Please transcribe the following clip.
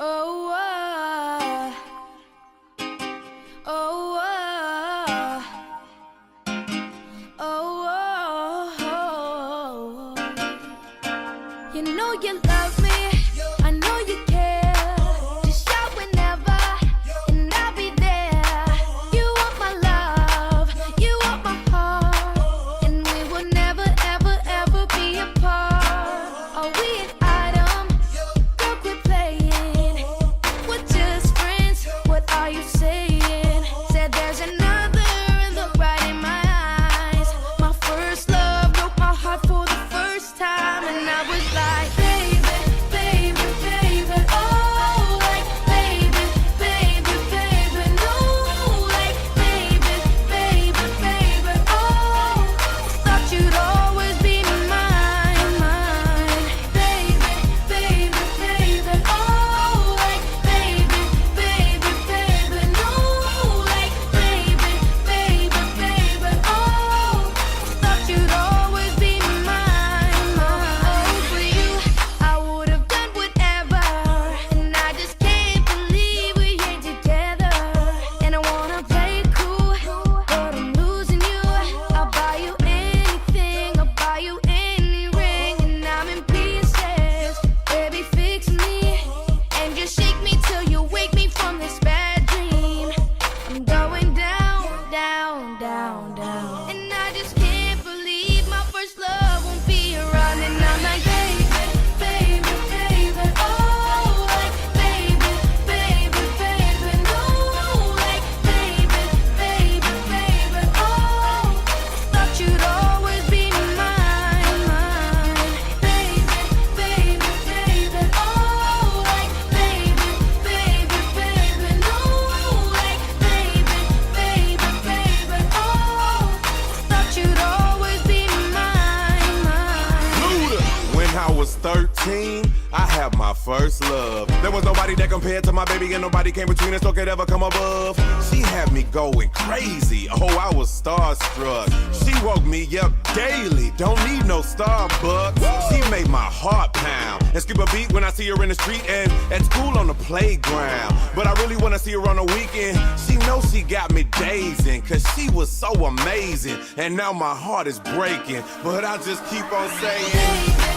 Oh, oh, oh, oh, you know you love me, I know you care. Just shout whenever, and I'll be there. You want my love, you want my heart, and we will never, ever, ever be apart. Are we an item? Girl, quit playing. We're just friends. What are you saying? Said there's another look right in my eyes. My first love broke my heart for the first time, and I was like, baby, baby, baby, oh, like, baby, baby, baby, no, like, baby, baby, baby, oh, thought you'd always be mine, mine, baby, baby, baby, oh, like, baby, baby, baby, no, like, baby, baby, baby, oh, thought you'd always be mine, mine. Oh, for you, I would have done whatever, and I just can't believe we ain't together. And I wanna play it cool, but I'm losing you. I'll buy you anything, I'll buy you any ring, and I'm in pieces. Baby, fix me, and just shake me till you wake me from this bad dream. I'm going down, down, down, down, and I just can't believe my first love won't be around. And I'm like, baby, baby, baby, oh, like, baby, baby, baby, no, like, baby, baby, baby, oh, thought you'd always be mine, mine, baby, baby, baby, oh, like, baby, baby, baby, no, like, baby, baby, baby, oh, thought you'd always be mine, mine. Luda. When I was 13, I had my first love. There was nobody that compared to my baby, and nobody came between us or could ever come above. She had me going crazy. Oh, I was starstruck. She woke me up daily. Don't need no Starbucks. She made my heart pound and skip a beat when I see her in the street and at school on the playground. But I really wanna see her on the weekend. She knows she got me dazing, cause she was so amazing. And now my heart is breaking, but I just keep on saying,